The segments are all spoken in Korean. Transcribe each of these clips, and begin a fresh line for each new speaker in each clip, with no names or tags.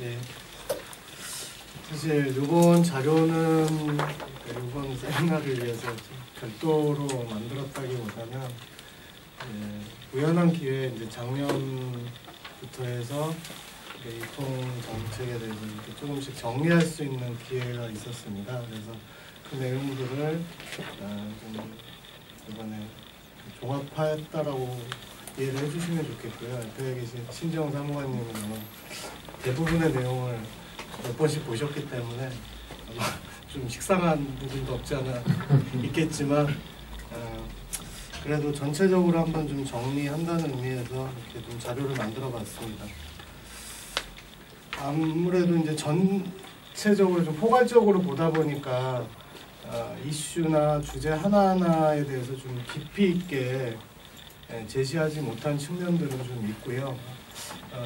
네. 사실 이번 자료는 이번 세미나를 위해서 별도로 만들었다기보다는 우연한 기회에 이제 작년부터 해서 유통 정책에 대해서 이렇게 조금씩 정리할 수 있는 기회가 있었습니다. 그래서 그 내용들을 좀 이번에 종합했다라고 이해를 해주시면 좋겠고요. 옆에 계신 신지영 사무관님은 대부분의 내용을 몇 번씩 보셨기 때문에 아마 좀 식상한 부분도 없지 않아 있겠지만 그래도 전체적으로 한번 좀 정리한다는 의미에서 이렇게 좀 자료를 만들어 봤습니다. 아무래도 이제 전체적으로 좀 포괄적으로 보다 보니까 이슈나 주제 하나하나에 대해서 좀 깊이 있게 제시하지 못한 측면들은 좀 있고요.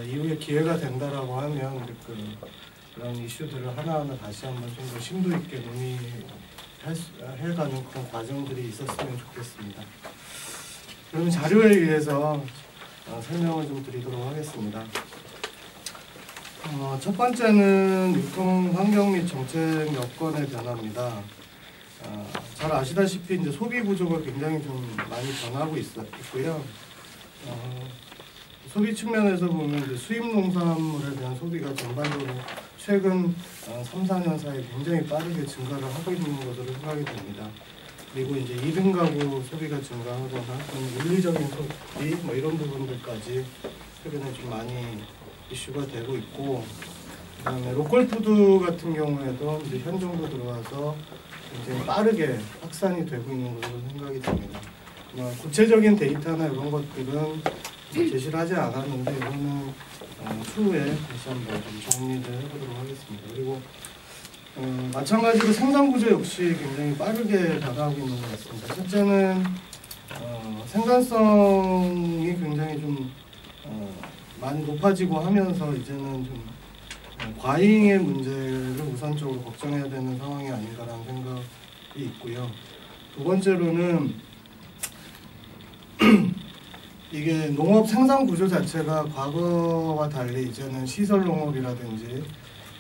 이후에 기회가 된다라고 하면 그런 이슈들을 하나하나 다시 한번 좀 더 심도 있게 논의해가는 그런 과정들이 있었으면 좋겠습니다. 그럼 자료에 의해서 설명을 좀 드리도록 하겠습니다. 첫 번째는 유통 환경 및 정책 여건의 변화입니다. 잘 아시다시피 이제 소비 구조가 굉장히 좀 많이 변하고 있고요. 소비 측면에서 보면 이제 수입 농산물에 대한 소비가 전반적으로 최근 3, 4년 사이에 굉장히 빠르게 증가를 하고 있는 것으로 생각이 됩니다. 그리고 이제 2등 가구 소비가 증가하거나 윤리적인 소비 뭐 이런 부분들까지 최근에 좀 많이 이슈가 되고 있고, 그다음에 로컬 푸드 같은 경우에도 이제 현 정도 들어와서 굉장히 빠르게 확산이 되고 있는 것으로 생각이 됩니다. 구체적인 데이터나 이런 것들은 제시를 하지 않았는데 이거는 추후에 다시 한번 좀 정리를 해보도록 하겠습니다. 그리고 마찬가지로 생산 구조 역시 굉장히 빠르게 변화하고 있는 것 같습니다. 첫째는 생산성이 굉장히 좀 많이 높아지고 하면서 이제는 좀 과잉의 문제를 우선적으로 걱정해야 되는 상황이 아닌가라는 생각이 있고요. 두 번째로는 이게 농업 생산 구조 자체가 과거와 달리 이제는 시설 농업이라든지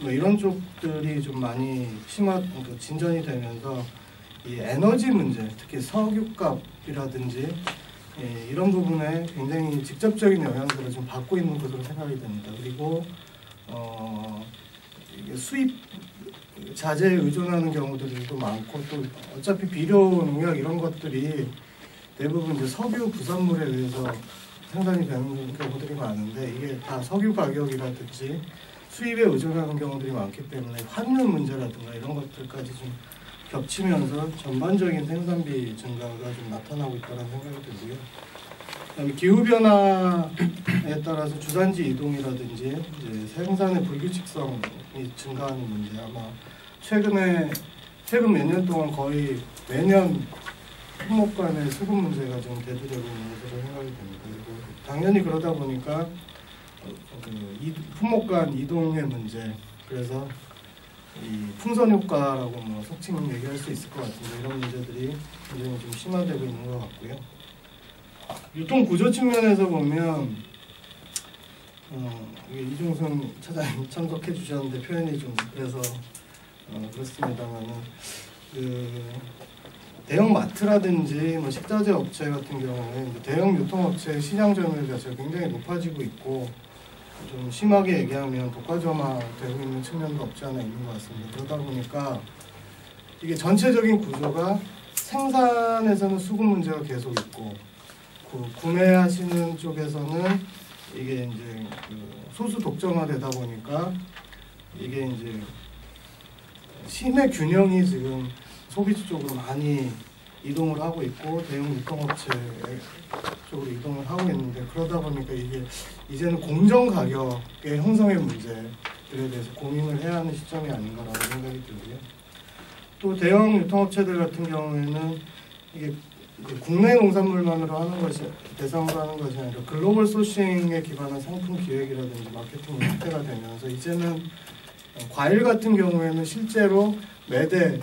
뭐 이런 쪽들이 좀 많이 진전이 되면서 이 에너지 문제, 특히 석유값이라든지 이런 부분에 굉장히 직접적인 영향들을 좀 받고 있는 것으로 생각이 됩니다. 그리고 이게 수입 자재에 의존하는 경우들도 많고, 또 어차피 비료, 농약 이런 것들이 대부분 이제 석유 부산물에 의해서 생산이 되는 경우들이 많은데, 이게 다 석유 가격이라든지 수입에 의존하는 경우들이 많기 때문에 환율 문제라든가 이런 것들까지 좀 겹치면서 전반적인 생산비 증가가 좀 나타나고 있다는 생각이 들고요. 그다음에 기후 변화에 따라서 주산지 이동이라든지 이제 생산의 불규칙성이 증가하는 문제, 아마 최근 몇 년 동안 거의 매년 품목 간의 수급 문제가 좀 대두되고 있는 것으로 생각이 됩니다. 그리고 당연히 그러다 보니까 품목 간 이동의 문제, 그래서 이 풍선 효과라고 뭐 속칭 얘기할 수 있을 것 같은데 이런 문제들이 굉장히 좀 심화되고 있는 것 같고요. 유통 구조 측면에서 보면 이중순 차장님 참석해 주셨는데 표현이 좀 그래서 그렇습니다만은 대형 마트라든지 뭐 식자재 업체 같은 경우에 대형 유통업체의 시장 점유율 자체가 굉장히 높아지고 있고, 좀 심하게 얘기하면 독과점화되고 있는 측면도 없지 않아 있는 것 같습니다. 그러다 보니까 이게 전체적인 구조가 생산에서는 수급 문제가 계속 있고, 구매하시는 쪽에서는 이게 이제 소수 독점화되다 보니까 이게 이제 신의 균형이 지금 소비주 쪽으로 많이 이동을 하고 있고 대형 유통업체 쪽으로 이동을 하고 있는데, 그러다 보니까 이게 이제는 공정 가격의 형성의 문제들에 대해서 고민을 해야 하는 시점이 아닌가라는 생각이 들고요. 또 대형 유통업체들 같은 경우에는 이게 국내 농산물만으로 하는 것이 대상으로 하는 것이 아니라 글로벌 소싱에 기반한 상품 기획이라든지 마케팅 형태가 되면서 이제는 과일 같은 경우에는 실제로 매대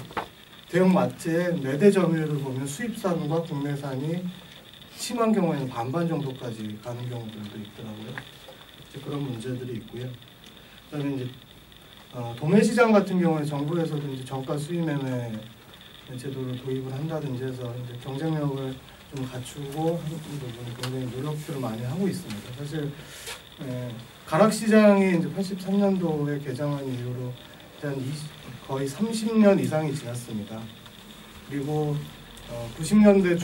대형 마트의 매대 점유율을 보면 수입산과 국내산이 심한 경우에는 반반 정도까지 가는 경우들도 있더라고요. 그런 문제들이 있고요. 그다음에 이제 도매시장 같은 경우에 정부에서도 이제 정가 수입매매 제도를 도입을 한다든지 해서 이제 경쟁력을 좀 갖추고 하는 부분이 굉장히 노력들을 많이 하고 있습니다. 사실 가락시장이 이제 83년도에 개장한 이후로 일단 거의 30년 이상이 지났습니다. 그리고 90년대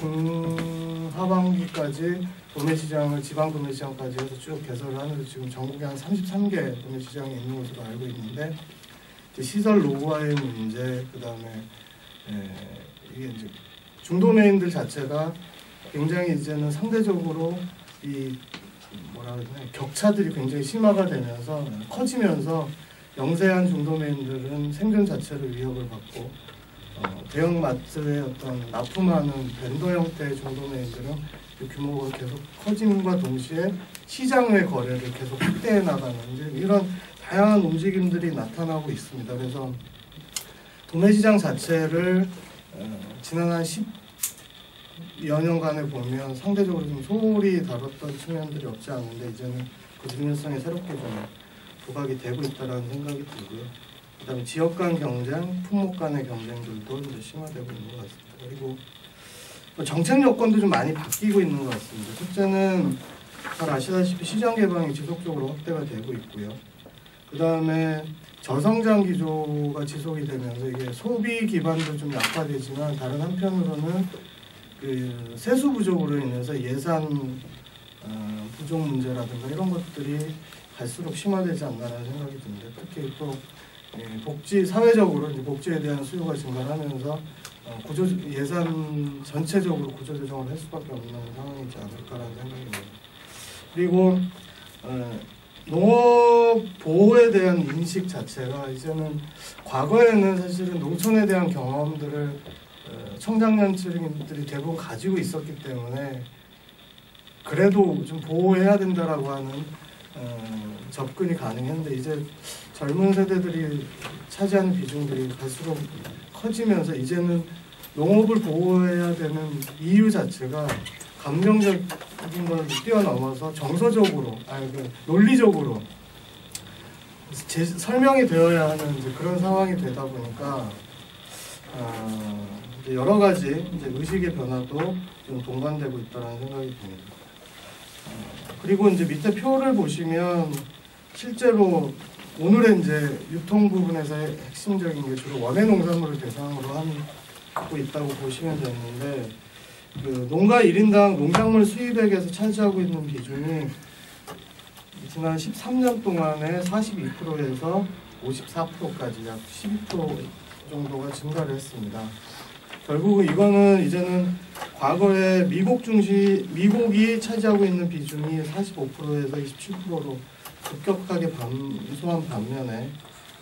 중하반기까지 도매시장을 지방 도매시장까지 해서 쭉 개설을 하면서 지금 전국에 한 33개 도매시장이 있는 것으로 알고 있는데 이제 시설 노후화의 문제, 그 다음에 이게 이제 중도매인들 자체가 굉장히 이제는 상대적으로 이 뭐라 그러나 격차들이 굉장히 심화가 되면서 커지면서 영세한 중도매인들은 생존 자체를 위협을 받고 대형마트의 어떤 납품하는 벤더 형태의 중도매인들은 그 규모가 계속 커짐과 동시에 시장의 거래를 계속 확대해 나가는 이런 다양한 움직임들이 나타나고 있습니다. 그래서 도매시장 자체를 지난 한 10여 년간에 보면 상대적으로 좀 소홀히 다뤘던 측면들이 없지 않은데 이제는 그 중요성이 새롭게 좀 부각이 되고 있다는 생각이 들고요. 그다음에 지역 간 경쟁, 품목 간의 경쟁들도 이제 심화되고 있는 것 같습니다. 그리고 정책 여건도 좀 많이 바뀌고 있는 것 같습니다. 첫째는 잘 아시다시피 시장 개방이 지속적으로 확대가 되고 있고요. 그다음에 저성장 기조가 지속이 되면서 이게 소비 기반도 좀 약화되지만 다른 한편으로는 그 세수 부족으로 인해서 예산 부족 문제라든가 이런 것들이 갈수록 심화되지 않나라는 생각이 듭니다. 특히 또 복지 사회적으로 이제 복지에 대한 수요가 증가하면서 예산 전체적으로 구조조정을 할 수밖에 없는 상황이지 않을까라는 생각입니다. 그리고 농업 보호에 대한 인식 자체가 이제는 과거에는 사실은 농촌에 대한 경험들을 청장년층들이 대부분 가지고 있었기 때문에 그래도 좀 보호해야 된다라고 하는 접근이 가능했는데 이제 젊은 세대들이 차지하는 비중들이 갈수록 커지면서 이제는 농업을 보호해야 되는 이유 자체가 감정적인 걸 뛰어넘어서 정서적으로, 논리적으로 설명이 되어야 하는 이제 그런 상황이 되다 보니까 이제 여러 가지 이제 의식의 변화도 좀 동반되고 있다는 생각이 듭니다. 그리고 이제 밑에 표를 보시면 실제로 오늘의 이제 유통 부분에서의 핵심적인 게 주로 원예 농산물을 대상으로 하고 있다고 보시면 되는데 그 농가 1인당 농작물 수입액에서 차지하고 있는 비중이 지난 13년 동안에 42%에서 54%까지 약 12% 정도가 증가를 했습니다. 결국은 이거는 이제는 과거에 미국이 차지하고 있는 비중이 45%에서 27%로 급격하게 감소한 반면에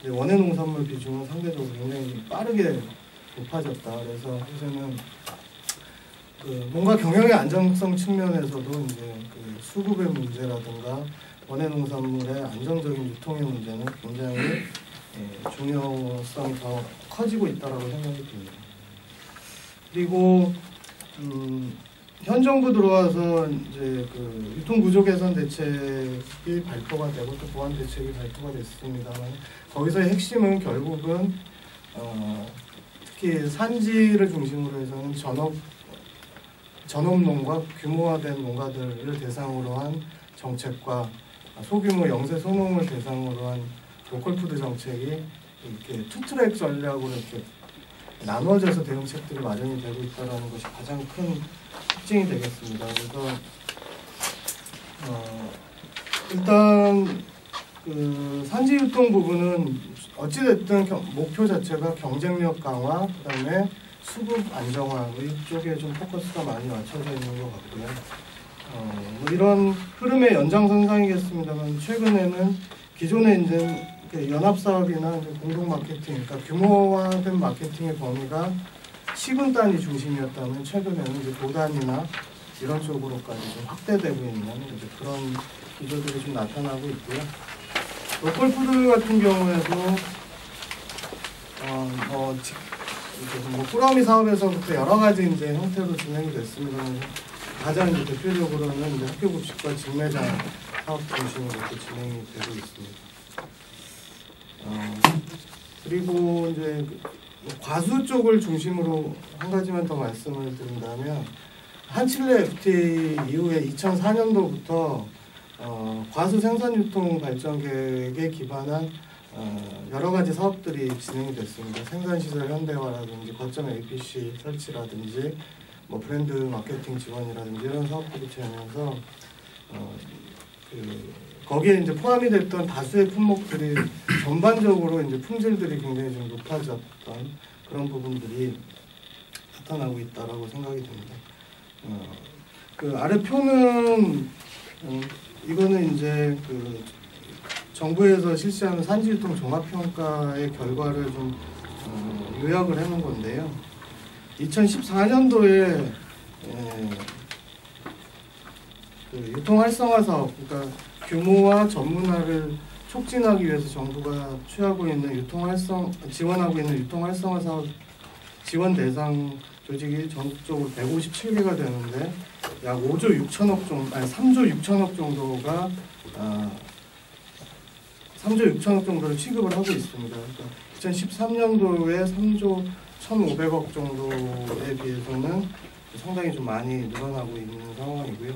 원예 농산물 비중은 상대적으로 굉장히 빠르게 높아졌다. 그래서 요새는 뭔가 경영의 안정성 측면에서도 이제 그 수급의 문제라든가 원예 농산물의 안정적인 유통의 문제는 굉장히 중요성이 더 커지고 있다라고 생각이 듭니다. 그리고 현 정부 들어와서 이제 그 유통 구조 개선 대책이 발표가 되고 또 보완 대책이 발표가 됐습니다만 거기서의 핵심은 결국은 특히 산지를 중심으로 해서는 전업농가, 규모화된 농가들을 대상으로 한 정책과 소규모 영세 소농을 대상으로 한 로컬푸드 정책이 이렇게 투트랙 전략으로 이렇게 나눠져서 대응책들이 마련이 되고 있다는 것이 가장 큰 특징이 되겠습니다. 그래서 일단 그 산지 유통 부분은 어찌됐든 목표 자체가 경쟁력 강화, 그다음에 수급 안정화 이쪽에 좀 포커스가 많이 맞춰져 있는 것 같고요. 뭐 이런 흐름의 연장선상이겠습니다만 최근에는 기존에 이제 연합사업이나 이제 공동 마케팅, 그러니까 규모화된 마케팅의 범위가 시군 단위 중심이었다면 최근에는 이제 도단위나 이런 쪽으로까지 좀 확대되고 있는 이제 그런 기조들이 좀 나타나고 있고요. 로컬푸드 같은 경우에도 뭐 꾸러미 사업에서부터 여러 가지 이제 형태로 진행이 됐습니다. 가장 이제 대표적으로는 이제 학교급식과 직매장 사업 중심으로 이렇게 진행이 되고 있습니다. 그리고 이제 과수 쪽을 중심으로 한 가지만 더 말씀을 드린다면 한칠레 FTA 이후에 2004년도부터 과수 생산 유통 발전 계획에 기반한 여러 가지 사업들이 진행이 됐습니다. 생산시설 현대화라든지 거점 APC 설치라든지 뭐 브랜드 마케팅 지원이라든지 이런 사업들이 되면서 거기에 이제 포함이 됐던 다수의 품목들이 전반적으로 이제 품질들이 굉장히 좀 높아졌던 그런 부분들이 나타나고 있다라고 생각이 됩니다. 그 아래 표는 이거는 이제 그 정부에서 실시하는 산지유통 종합평가의 결과를 좀 요약을 해놓은 건데요. 2014년도에 그 유통 활성화 사업, 그러니까 규모와 전문화를 촉진하기 위해서 정부가 취하고 있는 지원하고 있는 유통 활성화 사업 지원 대상 조직이 전국적으로 157개가 되는데 약 5조 6천억 정도, 아니 3조 6천억 정도가 3조 6천억 정도를 취급을 하고 있습니다. 그러니까 2013년도에 3조 1,500억 정도에 비해서는 상당히 좀 많이 늘어나고 있는 상황이고요.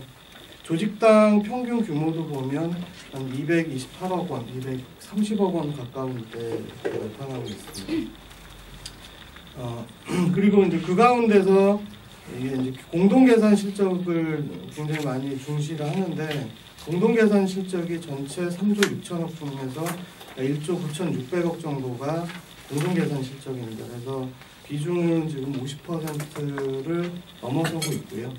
조직당 평균 규모도 보면 한 228억 원, 230억 원 가까운 때 나타나고 있습니다. 그리고 이제 그 가운데서 이게 이제 공동계산 실적을 굉장히 많이 중시를 하는데 공동계산 실적이 전체 3조 6천억 중에서 1조 9,600억 정도가 공동계산 실적입니다. 그래서 비중은 지금 50%를 넘어서고 있고요.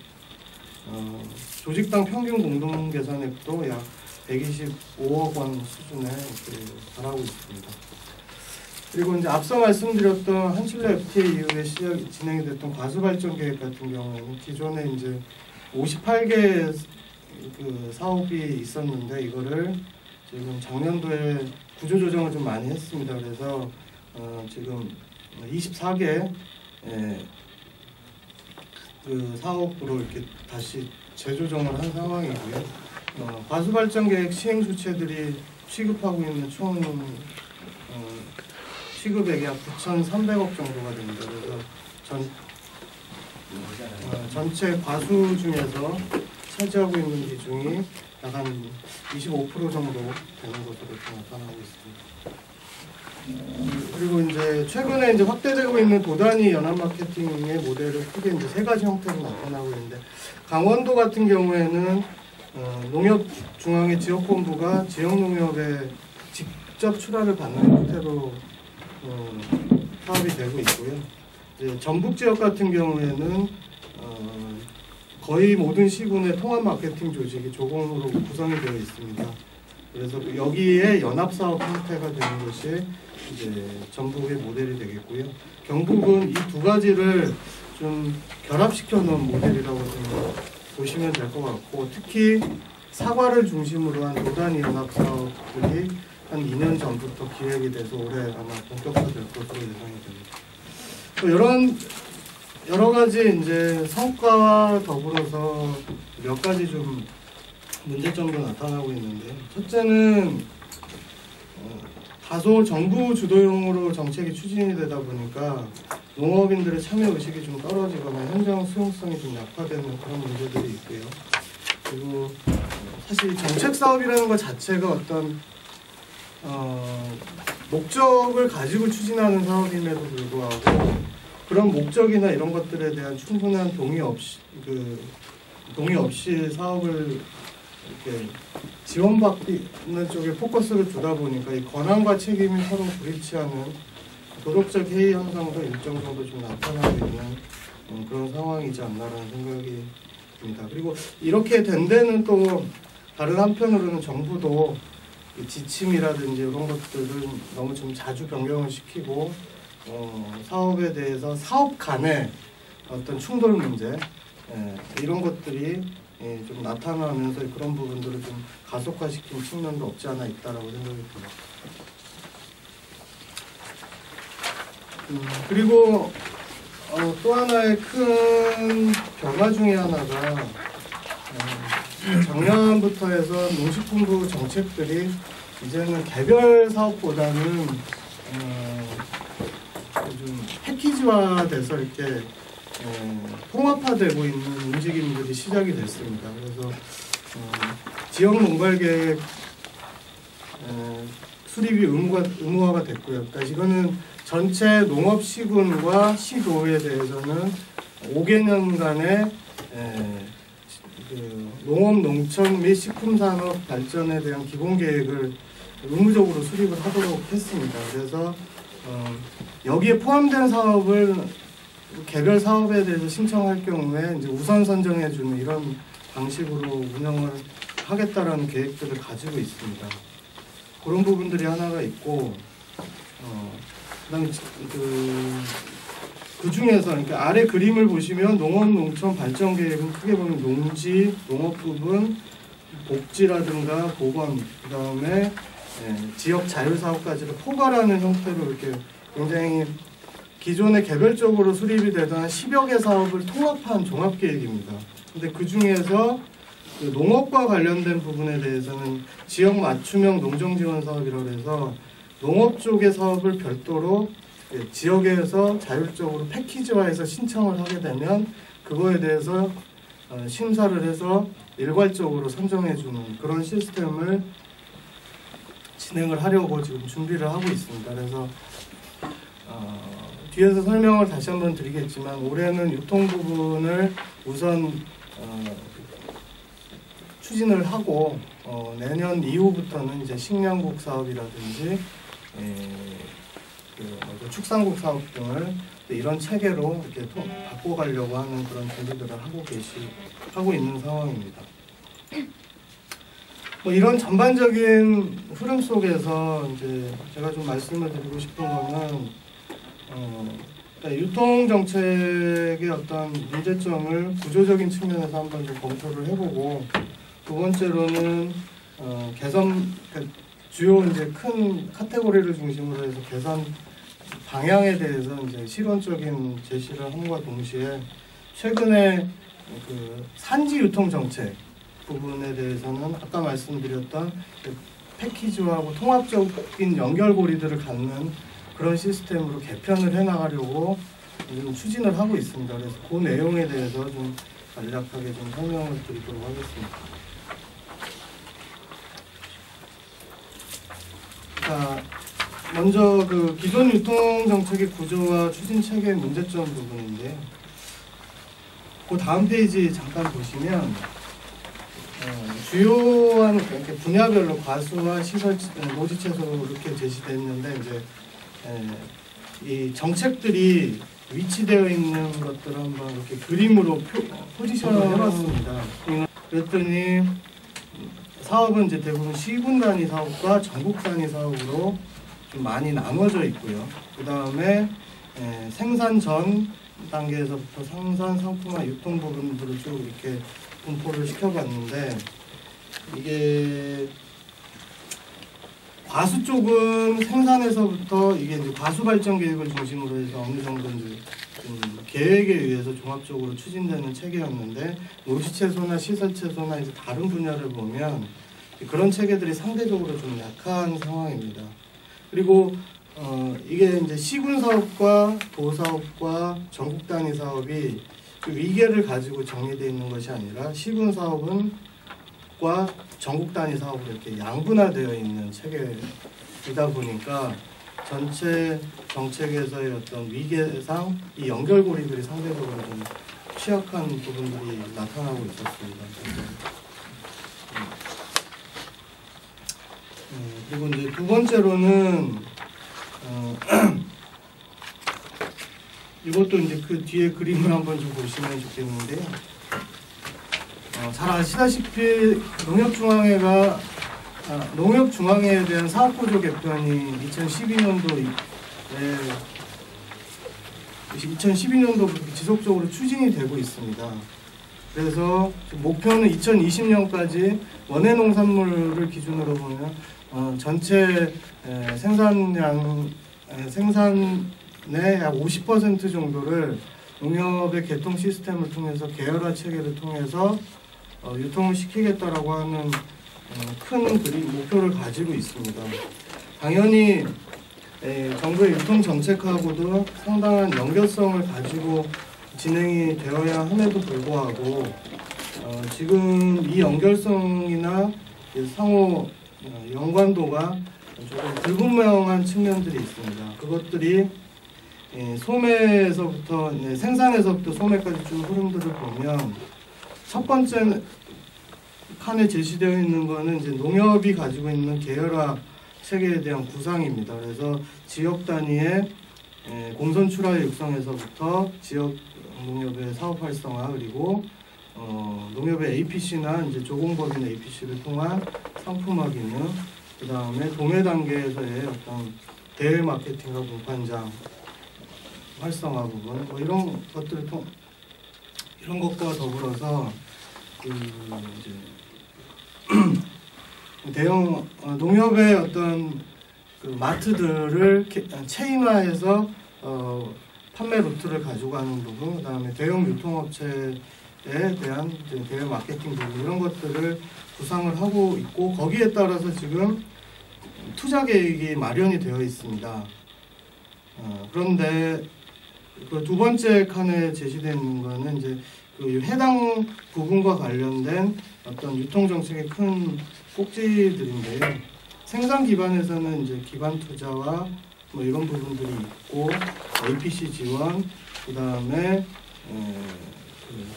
조직당 평균 공동계산액도 약 125억 원 수준에 달하고 있습니다. 그리고 이제 앞서 말씀드렸던 한칠레 FTA 이후에 진행이 됐던 과수발전 계획 같은 경우에는 기존에 이제 58개 그 사업이 있었는데 이거를 지금 작년도에 구조조정을 좀 많이 했습니다. 그래서 지금 24개 그 사업으로 이렇게 다시 재조정을 한 상황이고요. 과수발전 계획 시행 주체들이 취급하고 있는 총 취급액이 약 9,300억 정도가 됩니다. 그래서 전체 과수 중에서 차지하고 있는 비중이 약 한 25% 정도 되는 것으로 나타나고 있습니다. 그리고 이제 최근에 이제 확대되고 있는 도단위 연합 마케팅의 모델을 크게 이제 세 가지 형태로 나타나고 있는데 강원도 같은 경우에는 농협중앙회 지역본부가 지역농협에 직접 출하를 받는 형태로 사업이 되고 있고요. 이제 전북 지역 같은 경우에는 거의 모든 시군의 통합 마케팅 조직이 조공으로 구성이 되어 있습니다. 그래서 여기에 연합사업 형태가 되는 것이 이제 전북의 모델이 되겠고요. 경북은 이 두 가지를 좀 결합시켜 놓은 모델이라고 좀 보시면 될 것 같고, 특히 사과를 중심으로 한 도단위 연합사업들이 한 2년 전부터 기획이 돼서 올해 아마 본격화될 것으로 예상이 됩니다. 이런 여러 가지 이제 성과와 더불어서 몇 가지 좀 문제점도 나타나고 있는데, 첫째는 다소 정부 주도형으로 정책이 추진이 되다 보니까 농업인들의 참여 의식이 좀 떨어지거나 현장 수용성이 좀 약화되는 그런 문제들이 있고요. 그리고 사실 정책 사업이라는 것 자체가 어떤 목적을 가지고 추진하는 사업임에도 불구하고 그런 목적이나 이런 것들에 대한 충분한 동의 없이 사업을 이렇게 지원받는 쪽에 포커스를 두다 보니까 이 권한과 책임이 서로 불일치하는 도덕적 해이 현상도 일정 정도 좀 나타나고 있는 그런 상황이지 않나라는 생각이 듭니다. 그리고 이렇게 된 데는 또 다른 한편으로는 정부도 지침이라든지 이런 것들은 너무 좀 자주 변경을 시키고 사업에 대해서 사업 간의 어떤 충돌 문제 이런 것들이 좀 나타나면서 그런 부분들을 좀 가속화시킨 측면도 없지 않아 있다라고 생각이 듭니다. 그리고 또 하나의 큰 변화 중에 하나가 작년부터 해서 농식품부 정책들이 이제는 개별 사업보다는 좀 패키지화돼서 이렇게 통합화되고 있는 움직임들이 시작이 됐습니다. 그래서 지역 농발계획 수립이 의무화가 됐고요. 그러니까 이거는 전체 농업시군과 시도에 대해서는 5개년간의 그 농업, 농촌 및 식품산업 발전에 대한 기본계획을 의무적으로 수립을 하도록 했습니다. 그래서 여기에 포함된 사업을 개별 사업에 대해서 신청할 경우에 이제 우선 선정해주는 이런 방식으로 운영을 하겠다라는 계획들을 가지고 있습니다. 그런 부분들이 하나가 있고, 그다음에 그 중에서 그러니까 아래 그림을 보시면 농업 농촌 발전 계획은 크게 보면 농지, 농업 부분, 복지라든가 보건, 그다음에 지역 자율 사업까지를 포괄하는 형태로 이렇게 굉장히 기존에 개별적으로 수립이 되던 10여 개 사업을 통합한 종합 계획입니다. 근데 그 중에서 그 농업과 관련된 부분에 대해서는 지역 맞춤형 농정 지원 사업이라고 해서 농업 쪽의 사업을 별도로 지역에서 자율적으로 패키지화해서 신청을 하게 되면 그거에 대해서 심사를 해서 일괄적으로 선정해주는 그런 시스템을 진행을 하려고 지금 준비를 하고 있습니다. 그래서 뒤에서 설명을 다시 한번 드리겠지만 올해는 유통 부분을 우선 추진을 하고 내년 이후부터는 이제 식량국 사업이라든지 축산국 사업 등을 이런 체계로 이렇게 바꿔가려고 하는 그런 준비들을 하고 있는 상황입니다. 뭐 이런 전반적인 흐름 속에서 이제 제가 좀 말씀을 드리고 싶은 거는 유통 정책의 어떤 문제점을 구조적인 측면에서 한번 좀 검토를 해보고 두 번째로는 개선 주요 이제 큰 카테고리를 중심으로 해서 개선 방향에 대해서 이제 실온적인 제시를 함과 동시에 최근에 그 산지 유통 정책 부분에 대해서는 아까 말씀드렸던 패키지화하고 통합적인 연결고리들을 갖는 그런 시스템으로 개편을 해나가려고 지금 추진을 하고 있습니다. 그래서 그 내용에 대해서 좀 간략하게 좀 설명을 드리도록 하겠습니다. 자, 먼저 그 기존 유통 정책의 구조와 추진 체계의 문제점 부분인데요. 그 다음 페이지 잠깐 보시면 주요한 이렇게 분야별로 과수와 시설, 노지 채소 이렇게 제시되어 있는데 이제 이 정책들이 위치되어 있는 것들을 한번 이렇게 그림으로 포지션을 해봤습니다. 그랬더니 사업은 이제 대부분 시군 단위 사업과 전국 단위 사업으로 좀 많이 나눠져 있고요. 그 다음에 생산 전 단계에서부터 생산, 상품화, 유통 부분들을 쭉 이렇게 분포를 시켜봤는데 이게 과수 쪽은 생산에서부터 이게 이제 과수 발전 계획을 중심으로 해서 어느 정도 이제 좀 계획에 의해서 종합적으로 추진되는 체계였는데 노지 채소나 시설 채소나 이제 다른 분야를 보면 그런 체계들이 상대적으로 좀 약한 상황입니다. 그리고 이게 이제 시군 사업과 도 사업과 전국 단위 사업이 그 위계를 가지고 정리되어 있는 것이 아니라 시군 사업과 전국 단위 사업으로 이렇게 양분화되어 있는 체계이다 보니까 전체 정책에서의 어떤 위계상 이 연결고리들이 상대적으로 좀 취약한 부분들이 나타나고 있었습니다. 그리고 이제 두 번째로는 이것도 이제 그 뒤에 그림을 한번 좀 보시면 좋겠는데요. 잘 아시다시피 농협중앙회에 대한 사업구조 개편이 2012년도부터 지속적으로 추진이 되고 있습니다. 그래서 목표는 2020년까지 원예 농산물을 기준으로 보면 전체 생산의 약 50% 정도를 농협의 개통 시스템을 통해서 계열화 체계를 통해서 유통을 시키겠다라고 하는 큰 그림 목표를 가지고 있습니다. 당연히 정부의 유통 정책하고도 상당한 연결성을 가지고 진행이 되어야 함에도 불구하고 지금 이 연결성이나 상호 연관도가 조금 불분명한 측면들이 있습니다. 그것들이 소매에서부터 생산에서부터 소매까지 쭉 흐름들을 보면 첫 번째 칸에 제시되어 있는 것은 이제 농협이 가지고 있는 계열화 체계에 대한 구상입니다. 그래서 지역 단위의 공선 출하의 육성에서부터 지역 농협의 사업 활성화, 그리고 농협의 APC나 이제 조공법인 APC를 통한 상품화 기능, 그 다음에 도매 단계에서의 어떤 대외 마케팅과 공판장 활성화 부분, 뭐 이런 것들을 이런 것과 더불어서 이제 대형 농협의 어떤 그 마트들을 체인화해서 판매 루트를 가지고 가는 부분, 그 다음에 대형 유통업체에 대한 대외 마케팅 부분, 이런 것들을 구상을 하고 있고, 거기에 따라서 지금 투자 계획이 마련이 되어 있습니다. 그런데 그 두 번째 칸에 제시되어 있는 거는 이제 그 해당 부분과 관련된 어떤 유통 정책의 큰 꼭지들인데요. 생산 기반에서는 이제 기반 투자와 뭐 이런 부분들이 있고, APC 지원, 그 다음에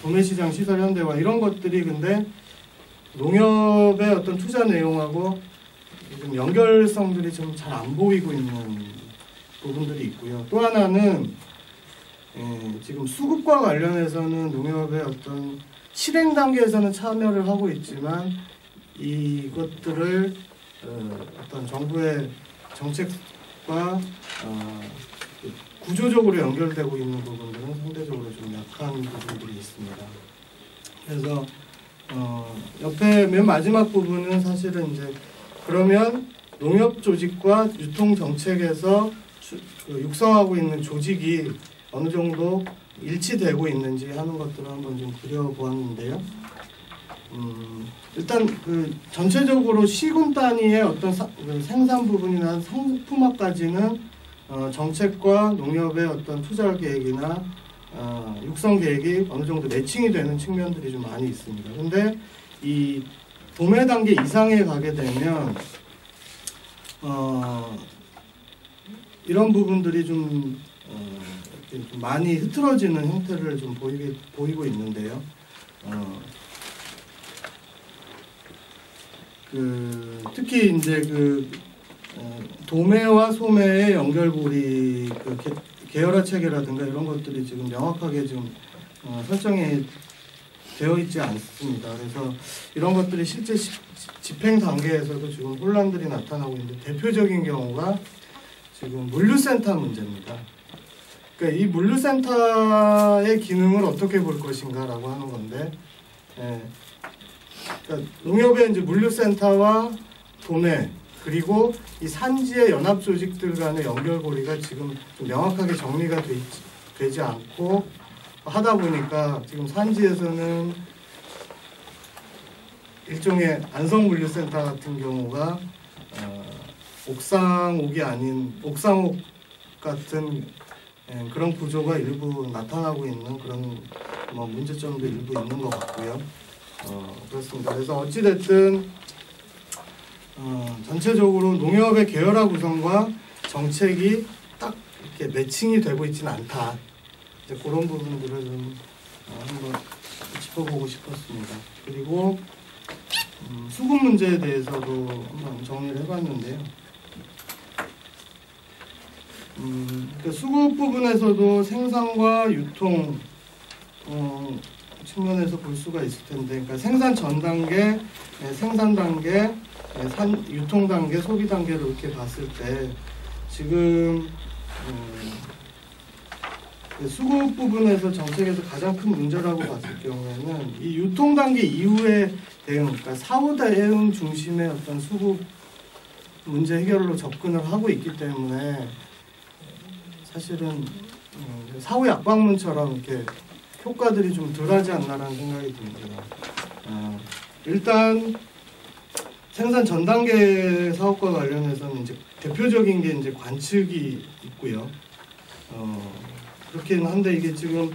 도매시장 시설 현대화, 이런 것들이 근데 농협의 어떤 투자 내용하고 좀 연결성들이 좀 잘 안 보이고 있는 부분들이 있고요. 또 하나는 지금 수급과 관련해서는 농협의 어떤 실행 단계에서는 참여를 하고 있지만, 이것들을 어떤 정부의 정책과 구조적으로 연결되고 있는 부분들은 상대적으로 좀 약한 부분들이 있습니다. 그래서 옆에 맨 마지막 부분은 사실은 이제 그러면 농협 조직과 유통 정책에서 육성하고 있는 조직이 어느 정도 일치되고 있는지 하는 것들을 한번 좀 그려보았는데요. 일단 그 전체적으로 시군 단위의 어떤 생산 부분이나 상품화까지는 정책과 농협의 어떤 투자 계획이나 육성 계획이 어느 정도 매칭이 되는 측면들이 좀 많이 있습니다. 근데 이 도매 단계 이상에 가게 되면 이런 부분들이 좀 많이 흐트러지는 형태를 좀 보이고 있는데요. 특히 이제 도매와 소매의 연결고리 계열화 체계라든가 이런 것들이 지금 명확하게 지금 설정이 되어 있지 않습니다. 그래서 이런 것들이 실제 집행 단계에서도 지금 혼란들이 나타나고 있는데, 대표적인 경우가 지금 물류센터 문제입니다. 그러니까 이 물류센터의 기능을 어떻게 볼 것인가라고 하는 건데, 그러니까 농협의 이제 물류센터와 도매, 그리고 이 산지의 연합 조직들 간의 연결고리가 지금 좀 명확하게 정리가 되지 않고 하다 보니까 지금 산지에서는 일종의 안성물류센터 같은 경우가 옥상옥이 아닌 옥상옥 같은 그런 구조가 일부 나타나고 있는 그런 문제점도 일부 있는 것 같고요. 그렇습니다. 그래서 어찌됐든 전체적으로 농협의 계열화 구성과 정책이 딱 이렇게 매칭이 되고 있지는 않다. 이제 그런 부분들을 좀 한번 짚어보고 싶었습니다. 그리고 수급 문제에 대해서도 한번 정리를 해봤는데요. 그 수급 부분에서도 생산과 유통 측면에서 볼 수가 있을 텐데, 그러니까 생산 전 단계, 생산 단계, 유통 단계, 소비 단계로 이렇게 봤을 때 지금 수급 부분에서 정책에서 가장 큰 문제라고 봤을 경우에는 이 유통 단계 이후의 대응, 그러니까 사후 대응 중심의 어떤 수급 문제 해결로 접근을 하고 있기 때문에 사실은 사후 약방문처럼 이렇게 효과들이 좀 덜하지 않나라는 생각이 듭니다. 일단 생산 전 단계 사업과 관련해서는 이제 대표적인 게 이제 관측이 있고요. 그렇긴 한데 이게 지금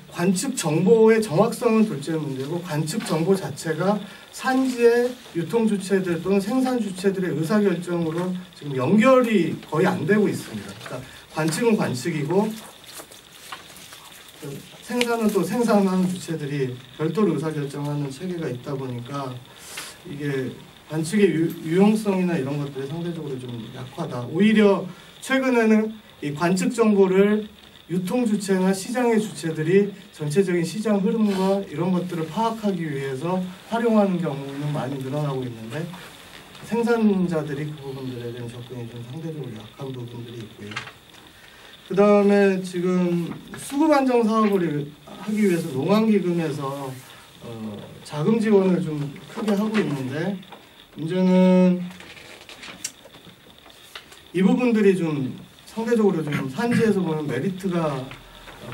관측 정보의 정확성은 둘째 문제고 관측 정보 자체가 산지의 유통 주체들 또는 생산 주체들의 의사결정으로 지금 연결이 거의 안 되고 있습니다. 그러니까 관측은 관측이고 생산은 또 생산하는 주체들이 별도로 의사결정하는 체계가 있다 보니까 이게 관측의 유용성이나 이런 것들이 상대적으로 좀 약하다. 오히려 최근에는 이 관측 정보를 유통 주체나 시장의 주체들이 전체적인 시장 흐름과 이런 것들을 파악하기 위해서 활용하는 경우는 많이 늘어나고 있는데 생산자들이 그 부분들에 대한 접근이 좀 상대적으로 약한 부분들이 있고요. 그 다음에 지금 수급 안정 사업을 하기 위해서 농안기금에서 자금 지원을 좀 크게 하고 있는데 문제는 이 부분들이 좀 상대적으로 좀 산지에서 보면 메리트가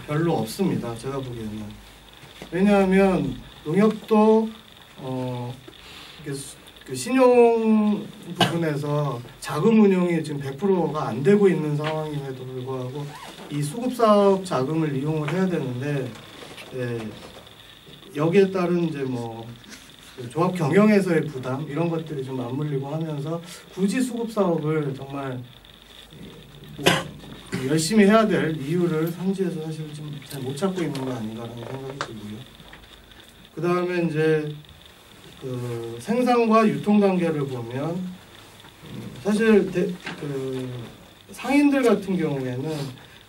별로 없습니다. 제가 보기에는. 왜냐하면 농협도 그 신용 부분에서 자금 운용이 지금 100%가 안 되고 있는 상황임에도 불구하고 이 수급사업 자금을 이용을 해야 되는데 여기에 따른 이제 뭐 조합 경영에서의 부담 이런 것들이 좀 맞물리고 하면서 굳이 수급사업을 정말 열심히 해야 될 이유를 산지에서 사실 좀 잘 못 찾고 있는 거 아닌가라는 생각이 들고요. 그 다음에 이제 그 생산과 유통 단계를 보면 사실 그 상인들 같은 경우에는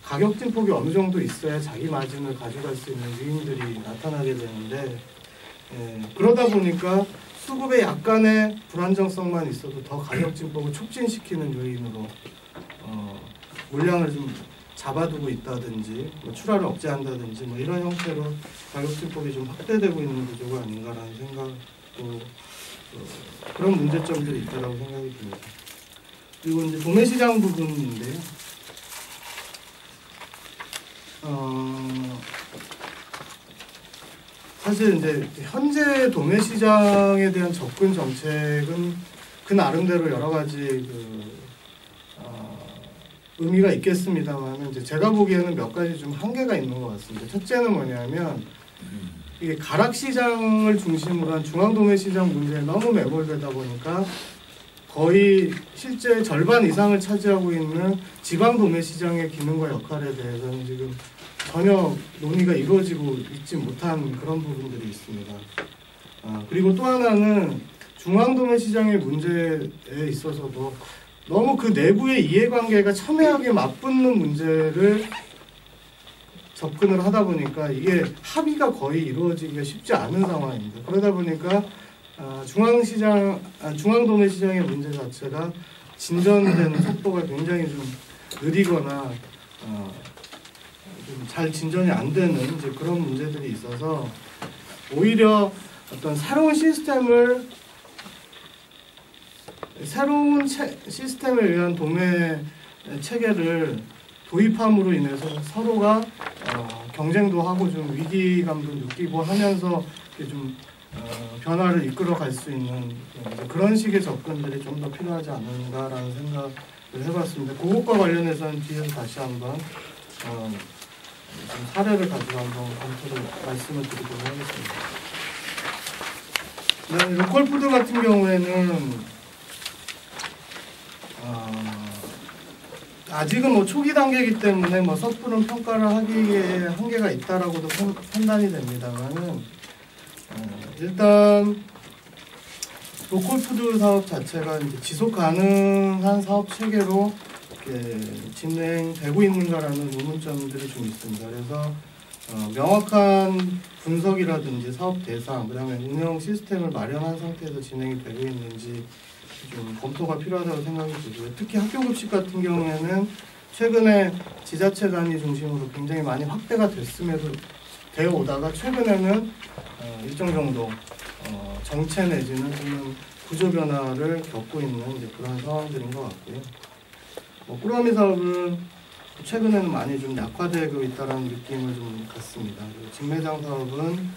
가격 진폭이 어느 정도 있어야 자기 마진을 가져갈 수 있는 요인들이 나타나게 되는데 그러다 보니까 수급에 약간의 불안정성만 있어도 더 가격 진폭을 촉진시키는 요인으로 물량을 좀 잡아두고 있다든지 뭐 출하를 억제한다든지 뭐 이런 형태로 가격 진폭이 좀 확대되고 있는 구조가 아닌가라는 생각도 그런 문제점들이 있다고 생각이 듭니다. 그리고 이제 도매시장 부분인데요. 사실 이제 현재 도매시장에 대한 접근 정책은 그 나름대로 여러 가지 의미가 있겠습니다만 이제 제가 보기에는 몇 가지 좀 한계가 있는 것 같습니다. 첫째는 뭐냐면 이게 가락시장을 중심으로 한 중앙도매시장 문제에 너무 매몰되다 보니까 거의 실제 절반 이상을 차지하고 있는 지방도매시장의 기능과 역할에 대해서는 지금 전혀 논의가 이루어지고 있지 못한 그런 부분들이 있습니다. 그리고 또 하나는 중앙도매시장의 문제에 있어서도 너무 그 내부의 이해관계가 첨예하게 맞붙는 문제를 접근을 하다 보니까 이게 합의가 거의 이루어지기가 쉽지 않은 상황입니다. 그러다 보니까 중앙도매시장의 문제 자체가 진전되는 속도가 굉장히 좀 느리거나 좀 잘 진전이 안 되는 이제 그런 문제들이 있어서 오히려 어떤 새로운 시스템에 의한 도매 체계를 도입함으로 인해서 서로가 경쟁도 하고 좀 위기감도 느끼고 하면서 좀 변화를 이끌어 갈 수 있는 그런 식의 접근들이 좀 더 필요하지 않은가라는 생각을 해봤습니다. 그것과 관련해서는 뒤에서 다시 한번 좀 사례를 가지고 한번 검토를 말씀을 드리도록 하겠습니다. 그다음에 로컬푸드 같은 경우에는 아직은 뭐 초기 단계이기 때문에 뭐 섣부른 평가를 하기에 한계가 있다라고도 판단이 됩니다만은 일단 로컬푸드 사업 자체가 이제 지속 가능한 사업 체계로 이렇게 진행되고 있는가라는 의문점들이 좀 있습니다. 그래서 명확한 분석이라든지 사업 대상, 그다음에 운영 시스템을 마련한 상태에서 진행이 되고 있는지 좀 검토가 필요하다고 생각이 들고요. 특히 학교급식 같은 경우에는 최근에 지자체 단위 중심으로 굉장히 많이 확대가 되어 오다가 최근에는 일정 정도 정체 내지는 좀 구조 변화를 겪고 있는 이제 그런 상황들인 것 같고요. 꾸러미 사업은 최근에는 많이 좀 약화되고 있다는 느낌을 좀 갖습니다. 직매장 사업은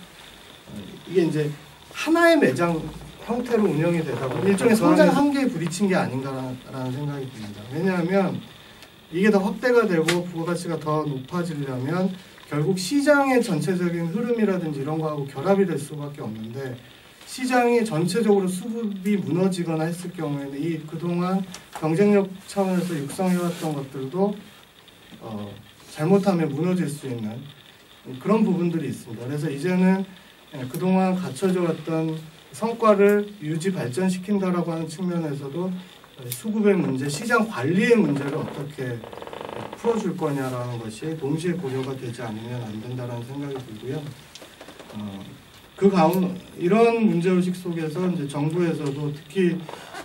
이게 이제 하나의 매장 형태로 운영이 되다 보니 일종의 성장 한계에 부딪힌 게 아닌가라는 생각이 듭니다. 왜냐하면 이게 더 확대가 되고 부가가치가 더 높아지려면 결국 시장의 전체적인 흐름이라든지 이런 거하고 결합이 될 수밖에 없는데 시장이 전체적으로 수급이 무너지거나 했을 경우에는 이 그동안 경쟁력 차원에서 육성해왔던 것들도 잘못하면 무너질 수 있는 그런 부분들이 있습니다. 그래서 이제는 그동안 갖춰져 왔던 성과를 유지 발전시킨다라고 하는 측면에서도 수급의 문제, 시장 관리의 문제를 어떻게 풀어줄 거냐라는 것이 동시에 고려가 되지 않으면 안 된다라는 생각이 들고요. 그 가운데 이런 문제의식 속에서 이제 정부에서도 특히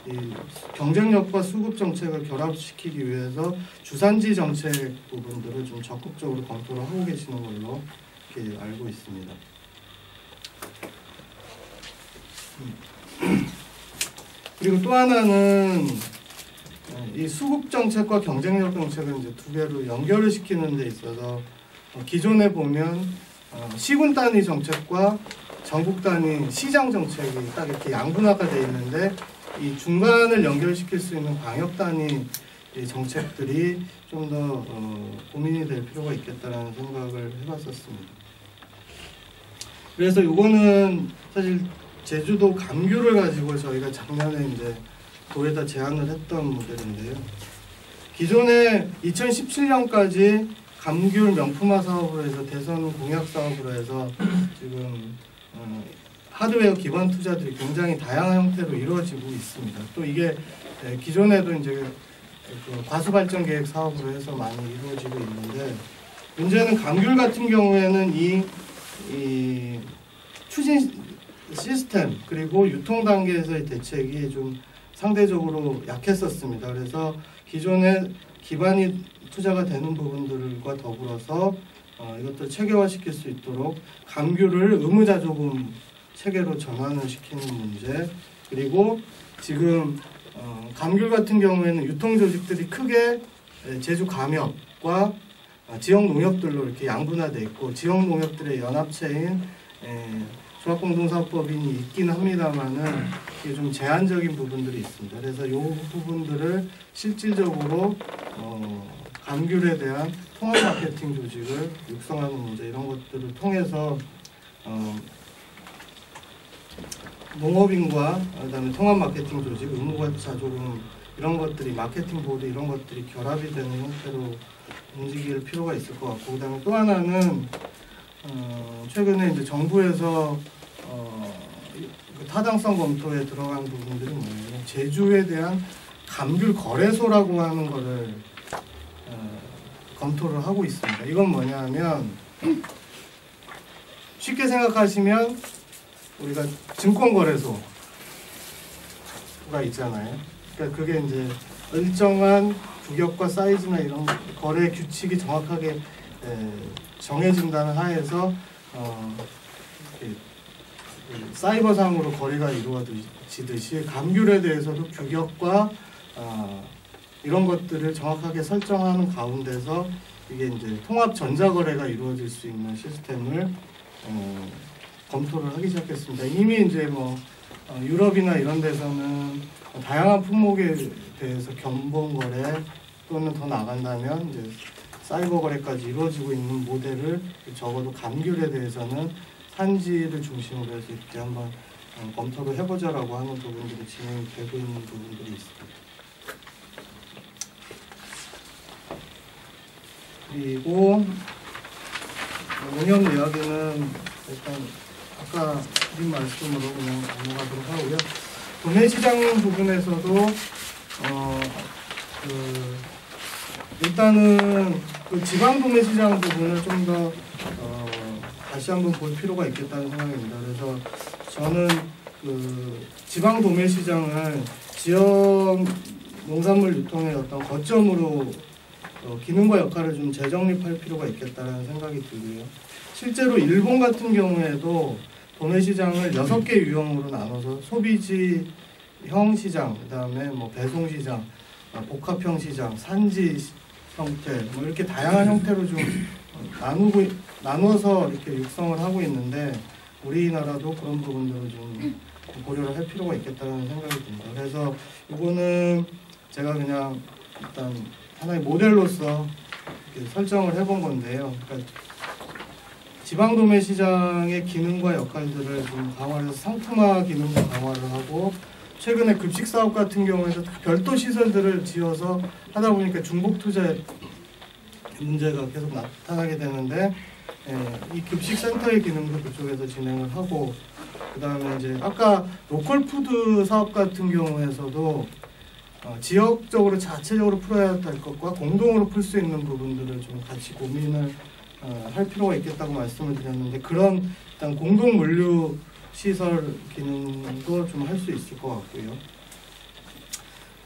이 경쟁력과 수급 정책을 결합시키기 위해서 주산지 정책 부분들을 좀 적극적으로 검토를 하고 계시는 걸로 이렇게 알고 있습니다. 그리고 또 하나는 이 수급 정책과 경쟁력 정책을 이제 두 개로 연결을 시키는 데 있어서 기존에 보면 시군 단위 정책과 전국 단위 시장 정책이 딱 이렇게 양분화가 되어 있는데 이 중간을 연결시킬 수 있는 광역 단위 정책들이 좀 더 고민이 될 필요가 있겠다라는 생각을 해봤었습니다. 그래서 이거는 사실 제주도 감귤을 가지고 저희가 작년에 이제 도에다 제안을 했던 모델인데요. 기존에 2017년까지 감귤 명품화 사업으로 해서 대선 공약 사업으로 해서 지금 하드웨어 기반 투자들이 굉장히 다양한 형태로 이루어지고 있습니다. 또 이게 기존에도 이제 그 과수발전 계획 사업으로 해서 많이 이루어지고 있는데 문제는 감귤 같은 경우에는 이 추진 시스템 그리고 유통 단계에서의 대책이 좀 상대적으로 약했었습니다. 그래서 기존에 기반이 투자가 되는 부분들과 더불어서 이것들 체계화시킬 수 있도록 감귤을 의무자조금 체계로 전환을 시키는 문제, 그리고 지금 감귤 같은 경우에는 유통조직들이 크게 제주감협과 지역농협들로 이렇게 양분화되어 있고 지역농협들의 연합체인 조합공동사업법인이 있긴 합니다만은 이게 좀 제한적인 부분들이 있습니다. 그래서 이 부분들을 실질적으로 감귤에 대한 통합 마케팅 조직을 육성하는 문제 이런 것들을 통해서 농업인과 그다음에 통합 마케팅 조직, 의무자조금 이런 것들이 마케팅 보드 이런 것들이 결합이 되는 형태로 움직일 필요가 있을 것 같고, 그다음에 또 하나는 최근에 이제 정부에서 그 타당성 검토에 들어간 부분들이 뭐냐면 제주에 대한 감귤 거래소라고 하는 거를 검토를 하고 있습니다. 이건 뭐냐면 쉽게 생각하시면 우리가 증권거래소가 있잖아요. 그러니까 그게 이제 일정한 규격과 사이즈나 이런 거래 규칙이 정확하게 정해진다는 하에서 사이버상으로 거래가 이루어지듯이 감귤에 대해서도 규격과 이런 것들을 정확하게 설정하는 가운데서 이게 이제 통합 전자거래가 이루어질 수 있는 시스템을 검토를 하기 시작했습니다. 이미 이제 뭐 유럽이나 이런 데서는 다양한 품목에 대해서 견본 거래 또는 더 나간다면 이제 사이버 거래까지 이루어지고 있는 모델을 적어도 감귤에 대해서는 산지를 중심으로 해서 이렇게 한번 검토를 해보자라고 하는 부분들이 진행되고 있는 부분들이 있습니다. 그리고 농협 이야기는 일단 아까 드린 말씀으로 그냥 넘어가도록 하고요. 도매시장 부분에서도 일단은 그 지방 도매시장 부분을 좀 더 다시 한번 볼 필요가 있겠다는 생각입니다. 그래서 저는 그 지방 도매시장을 지역 농산물 유통의 어떤 거점으로 기능과 역할을 좀 재정립할 필요가 있겠다는 생각이 들고요. 실제로 일본 같은 경우에도 도매시장을 6개 유형으로 나눠서 소비지형 시장, 그다음에 뭐 배송시장, 복합형 시장, 산지 형태, 뭐 이렇게 다양한 형태로 좀 나눠서 이렇게 육성을 하고 있는데 우리나라도 그런 부분들을 좀 고려를 할 필요가 있겠다는 생각이 듭니다. 그래서 이거는 제가 그냥 일단 하나의 모델로서 이렇게 설정을 해본 건데요. 그러니까 지방도매시장의 기능과 역할들을 좀 강화를 해서 상품화 기능도 강화를 하고, 최근에 급식사업 같은 경우에도 다 별도 시설들을 지어서 하다 보니까 중복투자 문제가 계속 나타나게 되는데, 이 급식센터의 기능도 그쪽에서 진행을 하고, 그 다음에 이제 아까 로컬푸드 사업 같은 경우에서도 지역적으로 자체적으로 풀어야 할 것과 공동으로 풀 수 있는 부분들을 좀 같이 고민을 할 필요가 있겠다고 말씀을 드렸는데, 그런 일단 공동 물류 시설 기능도 좀 할 수 있을 것 같고요.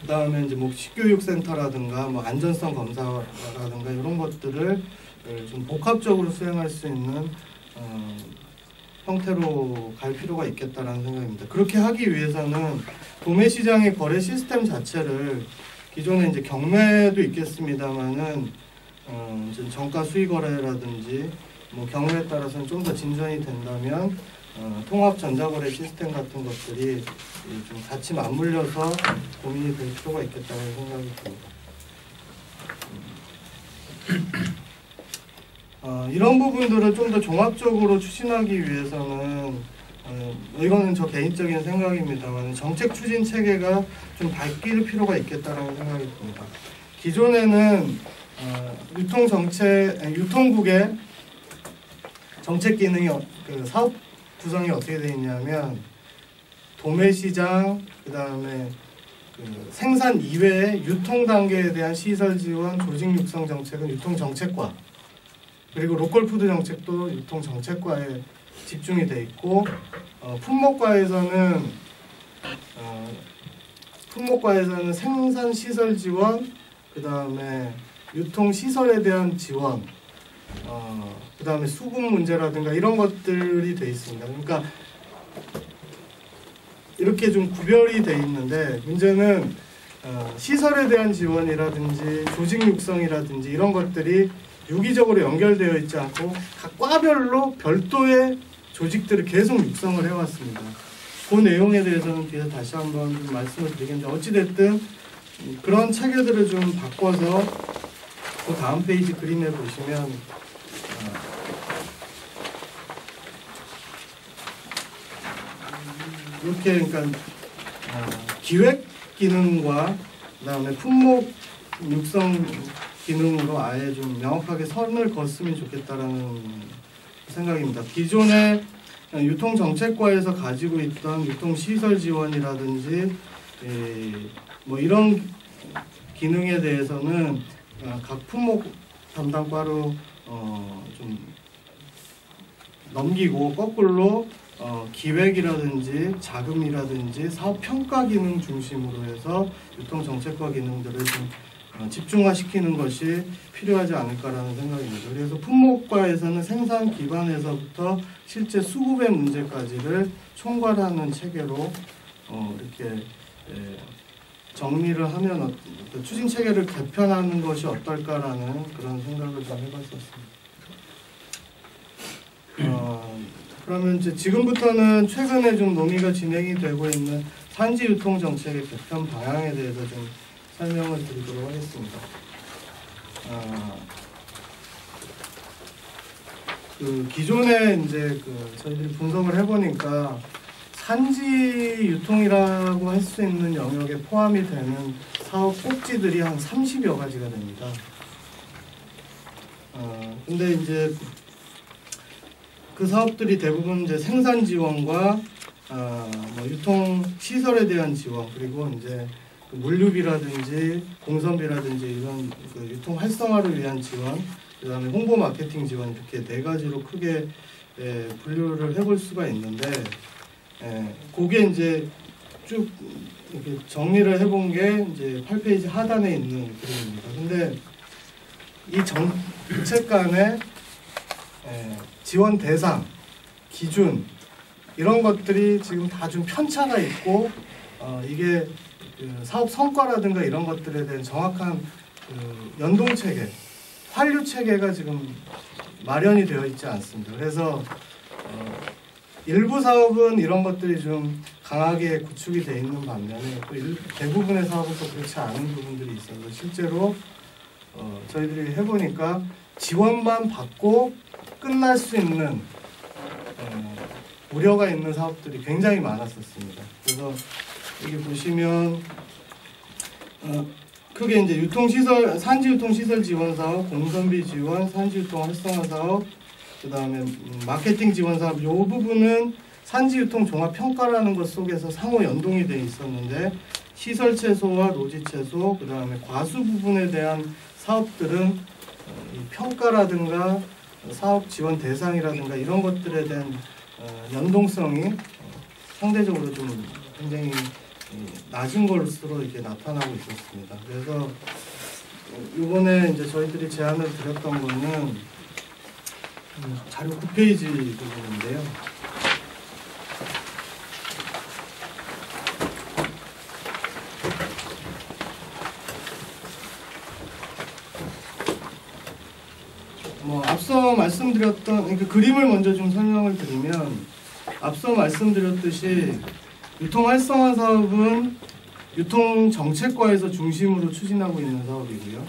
그 다음에 이제 뭐 식교육센터라든가 뭐 안전성 검사라든가 이런 것들을 좀 복합적으로 수행할 수 있는 형태로 갈 필요가 있겠다라는 생각입니다. 그렇게 하기 위해서는 도매시장의 거래 시스템 자체를 기존에 이제 경매도 있겠습니다만은 이제 정가 수익 거래라든지 뭐 경우에 따라서는 좀 더 진전이 된다면 통합 전자거래 시스템 같은 것들이 좀 같이 맞물려서 고민이 될 필요가 있겠다는 생각이 듭니다. 이런 부분들을 좀 더 종합적으로 추진하기 위해서는 이거는 저 개인적인 생각입니다만 정책 추진 체계가 좀 바뀔 필요가 있겠다는 생각이 듭니다. 기존에는 유통국의 정책 기능이 그 사업 구성이 어떻게 되어 있냐면 도매시장, 그 다음에 그 생산 이외의 유통 단계에 대한 시설 지원, 조직 육성 정책은 유통 정책과, 그리고 로컬푸드 정책도 유통 정책과에 집중이 돼 있고, 품목과에서는 생산 시설 지원, 그 다음에 유통 시설에 대한 지원, 그 다음에 수급 문제라든가 이런 것들이 돼 있습니다. 그러니까 이렇게 좀 구별이 돼 있는데, 문제는 시설에 대한 지원이라든지 조직 육성이라든지 이런 것들이 유기적으로 연결되어 있지 않고 각 과별로 별도의 조직들을 계속 육성을 해왔습니다. 그 내용에 대해서는 뒤에서 다시 한번 좀 말씀을 드리겠는데, 어찌됐든 그런 체계들을 좀 바꿔서 그 다음 페이지 그림에 보시면 이렇게, 그러니까 기획 기능과 그다음에 품목 육성 기능으로 아예 좀 명확하게 선을 그었으면 좋겠다라는 생각입니다. 기존의 유통정책과에서 가지고 있던 유통시설 지원이라든지 뭐 이런 기능에 대해서는 각 품목 담당과로 좀 넘기고 거꾸로 기획이라든지 자금이라든지 사업 평가 기능 중심으로 해서 유통정책과 기능들을 좀 집중화시키는 것이 필요하지 않을까라는 생각입니다. 그래서 품목과에서는 생산 기반에서부터 실제 수급의 문제까지를 총괄하는 체계로 이렇게 정리를 하면 추진 체계를 개편하는 것이 어떨까라는 그런 생각을 좀 해봤었습니다. 그러면 이제 지금부터는 최근에 좀 논의가 진행이 되고 있는 산지 유통 정책의 개편 방향에 대해서 좀 설명을 드리도록 하겠습니다. 그 기존에 이제 저희들이 분석을 해보니까 산지 유통이라고 할 수 있는 영역에 포함이 되는 사업 꼭지들이 한 30여 가지가 됩니다. 근데 이제 그 사업들이 대부분 이제 생산 지원과 뭐 유통 시설에 대한 지원, 그리고 이제 물류비라든지 공선비라든지 이런 그 유통 활성화를 위한 지원, 그다음에 홍보 마케팅 지원, 이렇게 네 가지로 크게 분류를 해볼 수가 있는데, 그게 이제 쭉 이렇게 정리를 해본 게 이제 8페이지 하단에 있는 그림입니다. 근데 이 정책 간의 지원 대상, 기준 이런 것들이 지금 다 좀 편차가 있고, 이게 그 사업 성과라든가 이런 것들에 대한 정확한 그 연동 체계, 환류 체계가 지금 마련이 되어 있지 않습니다. 그래서 일부 사업은 이런 것들이 좀 강하게 구축이 돼 있는 반면에 또 대부분의 사업은 또 그렇지 않은 부분들이 있어서 실제로 저희들이 해보니까 지원만 받고 끝날 수 있는 우려가 있는 사업들이 굉장히 많았었습니다. 그래서 여기 보시면 크게 이제 유통시설, 산지유통시설 지원 사업, 공선비 지원, 산지유통 활성화 사업, 그 다음에 마케팅 지원 사업, 이 부분은 산지유통 종합평가라는 것 속에서 상호 연동이 돼 있었는데 시설 최소와 노지 최소, 그 다음에 과수 부분에 대한 사업들은 평가라든가 사업 지원 대상이라든가 이런 것들에 대한 연동성이 상대적으로 좀 굉장히 낮은 것으로 이렇게 나타나고 있었습니다. 그래서 이번에 이제 저희들이 제안을 드렸던 거는 자료 9페이지 부분인데요. 앞서 말씀드렸던 그 그림을 먼저 좀 설명을 드리면 앞서 말씀드렸듯이 유통 활성화 사업은 유통 정책과에서 중심으로 추진하고 있는 사업이고요.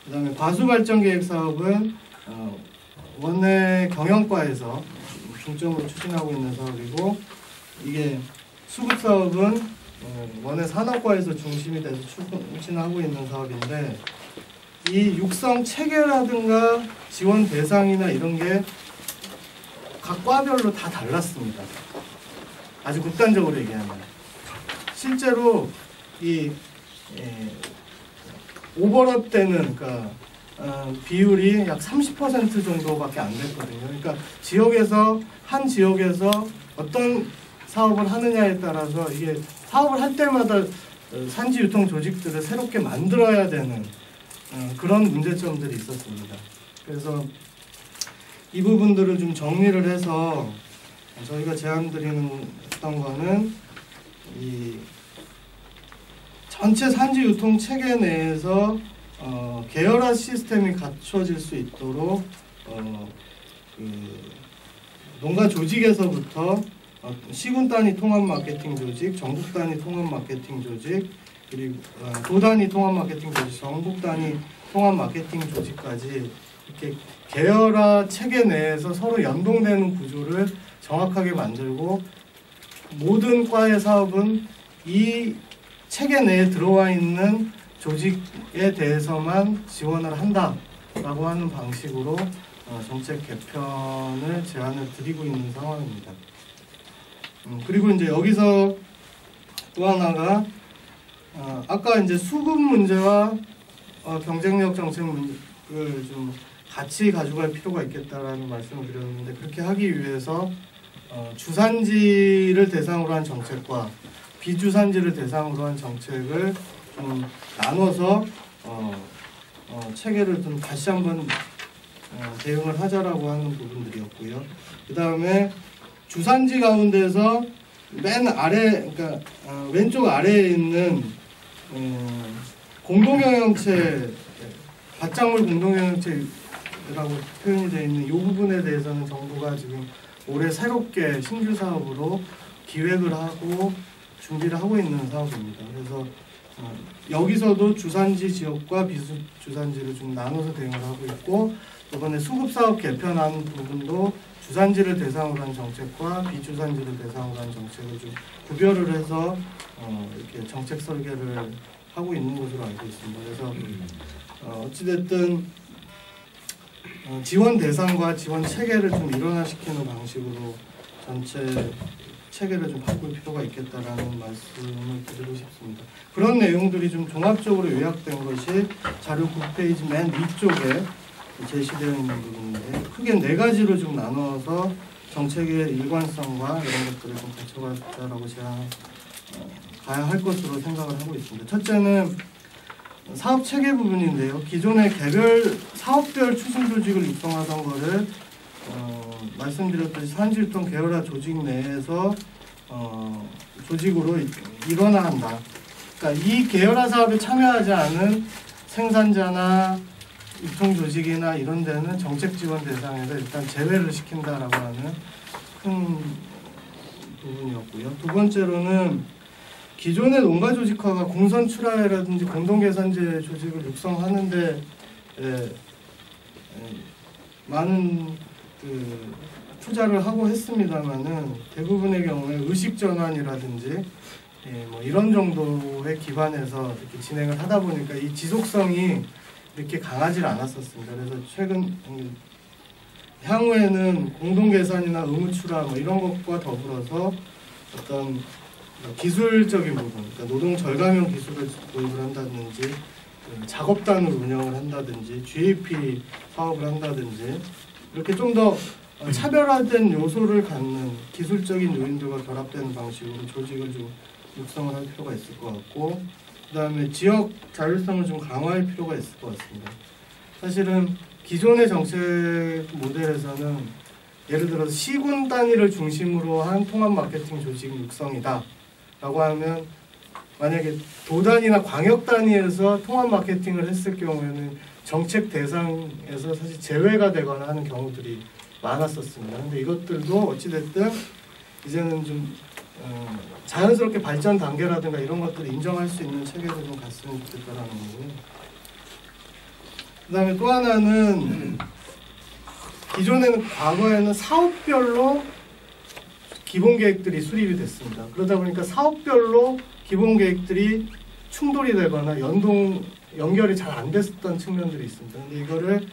그 다음에 과수 발전 계획 사업은 원내 경영과에서 중점으로 추진하고 있는 사업이고, 이게 수급 사업은 원내 산업과에서 중심이 돼서 추진하고 있는 사업인데, 이 육성 체계라든가 지원 대상이나 이런 게 각 과별로 다 달랐습니다. 아주 극단적으로 얘기하면 실제로 이 오버랩 되는 그러니까 비율이 약 30% 정도밖에 안 됐거든요. 그러니까 지역에서 한 지역에서 어떤 사업을 하느냐에 따라서 이게 사업을 할 때마다 산지 유통 조직들을 새롭게 만들어야 되는 그런 문제점들이 있었습니다. 그래서 이 부분들을 좀 정리를 해서 저희가 제안드리는 거는 이 전체 산지 유통 체계 내에서 계열화 시스템이 갖춰질 수 있도록 농가 조직에서부터 시군 단위 통합 마케팅 조직, 전국 단위 통합 마케팅 조직, 그리고 도 단위 통합 마케팅 조직, 전국 단위 통합 마케팅 조직까지 이렇게 계열화 체계 내에서 서로 연동되는 구조를 정확하게 만들고, 모든 과의 사업은 이 체계 내에 들어와 있는 조직에 대해서만 지원을 한다라고 하는 방식으로 정책 개편을 제안을 드리고 있는 상황입니다. 그리고 이제 여기서 또 하나가 아까 이제 수급 문제와 경쟁력 정책 문제를 좀 같이 가져갈 필요가 있겠다라는 말씀을 드렸는데, 그렇게 하기 위해서 주산지를 대상으로 한 정책과 비주산지를 대상으로 한 정책을 좀 나눠서 체계를 좀 다시 한번 대응을 하자라고 하는 부분들이었고요. 그 다음에 주산지 가운데서 맨 아래, 그러니까 왼쪽 아래에 있는 공동경영체, 밭작물 공동경영체라고 표현이 되어 있는 이 부분에 대해서는 정부가 지금 올해 새롭게 신규 사업으로 기획을 하고 준비를 하고 있는 사업입니다. 그래서 여기서도 주산지 지역과 비주산지를 좀 나눠서 대응을 하고 있고, 이번에 수급사업 개편한 부분도 주산지를 대상으로 한 정책과 비주산지를 대상으로 한 정책을 좀 구별을 해서 이렇게 정책 설계를 하고 있는 것으로 알고 있습니다. 그래서 어찌됐든 지원 대상과 지원 체계를 좀 일원화시키는 방식으로 전체 체계를 좀 바꿀 필요가 있겠다라는 말씀을 드리고 싶습니다. 그런 내용들이 좀 종합적으로 요약된 것이 자료 9페이지 맨 위쪽에 제시되어 있는 부분인데, 크게 4가지로 좀 나눠서 정책의 일관성과 이런 것들을 좀 갖춰가자라고 제가 가야 할 것으로 생각을 하고 있습니다. 첫째는 사업 체계 부분인데요. 기존의 개별 사업별 추진 조직을 육성하던 거를 말씀드렸듯이 산지유통 계열화 조직 내에서 조직으로 일원화한다. 그러니까 이 계열화 사업에 참여하지 않은 생산자나 유통 조직이나 이런 데는 정책 지원 대상에서 일단 제외를 시킨다라고 하는 큰 부분이었고요. 두 번째로는 기존의 농가 조직화가 공선 출하라든지 공동계산제 조직을 육성하는데 많은 투자를 하고 했습니다만은 대부분의 경우에 의식 전환이라든지 뭐 이런 정도에 기반해서 이렇게 진행을 하다 보니까 이 지속성이 이렇게 강하지 않았었습니다. 그래서 최근 향후에는 공동계산이나 의무출하 뭐 이런 것과 더불어서 어떤 기술적인 부분, 그러니까 노동 절감형 기술을 도입을 한다든지 작업단을 운영을 한다든지 GAP 사업을 한다든지 이렇게 좀 더 차별화된 요소를 갖는 기술적인 요인들과 결합되는 방식으로 조직을 좀 육성을 할 필요가 있을 것 같고, 그 다음에 지역 자율성을 좀 강화할 필요가 있을 것 같습니다. 사실은 기존의 정책 모델에서는 예를 들어서 시군 단위를 중심으로 한 통합 마케팅 조직 육성이다 라고 하면, 만약에 도 단위나 광역 단위에서 통합 마케팅을 했을 경우에는 정책 대상에서 사실 제외가 되거나 하는 경우들이 많았었습니다. 근데 이것들도 어찌됐든 이제는 좀 자연스럽게 발전 단계라든가 이런 것들을 인정할 수 있는 체계로 좀 갔으면 좋겠다라는 거고요. 그 다음에 또 하나는 기존에는 과거에는 사업별로 기본 계획들이 수립이 됐습니다. 그러다 보니까 사업별로 기본 계획들이 충돌이 되거나 연결이 잘 안 됐었던 측면들이 있습니다. 근데 이거를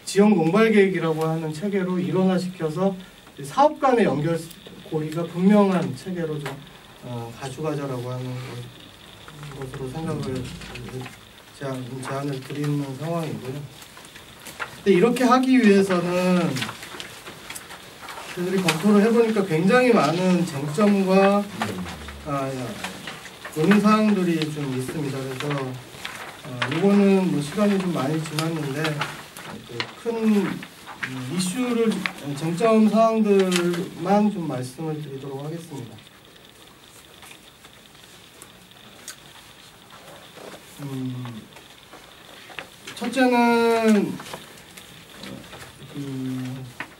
지역 농발 계획이라고 하는 체계로 일원화시켜서 사업 간의 연결 고리가 분명한 체계로 좀 가져가자라고 하는 것으로 생각을 제안을 드리는 상황이고요. 근데 이렇게 하기 위해서는 저희들이 검토를 해보니까 굉장히 많은 쟁점과 논의 사항들이 좀 있습니다. 그래서 이거는 뭐 시간이 좀 많이 지났는데 큰 이슈를 쟁점 사항들만 좀 말씀을 드리도록 하겠습니다. 첫째는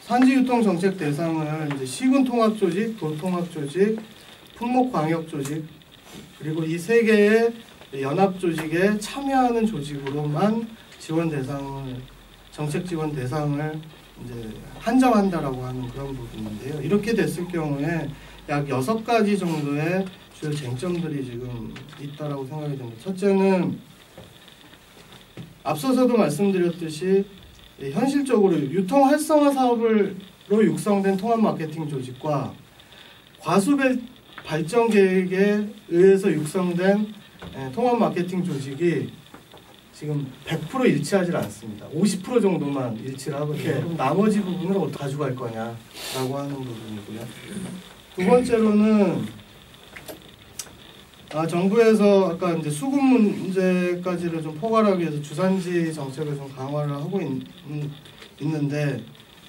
산지유통 정책 대상을 이제 시군 통합 조직, 도 통합 조직, 품목 광역 조직, 그리고 이 세 개의 연합 조직에 참여하는 조직으로만 지원 대상을, 정책 지원 대상을 이제 한정한다라고 하는 그런 부분인데요. 이렇게 됐을 경우에 약 6가지 정도의 주요 쟁점들이 지금 있다라고 생각이 됩니다. 첫째는 앞서서도 말씀드렸듯이 현실적으로 유통 활성화 사업으로 육성된 통합 마케팅 조직과 과수 발전 계획에 의해서 육성된 통합 마케팅 조직이 지금 100% 일치하지 않습니다. 50% 정도만 일치를 하거든요. 그럼 나머지 부분을 어떻게 가져갈 거냐라고 하는 부분이고요. 두 번째로는 정부에서 아까 이제 수급 문제까지를 좀 포괄하기 위해서 주산지 정책을 좀 강화를 하고 있는데,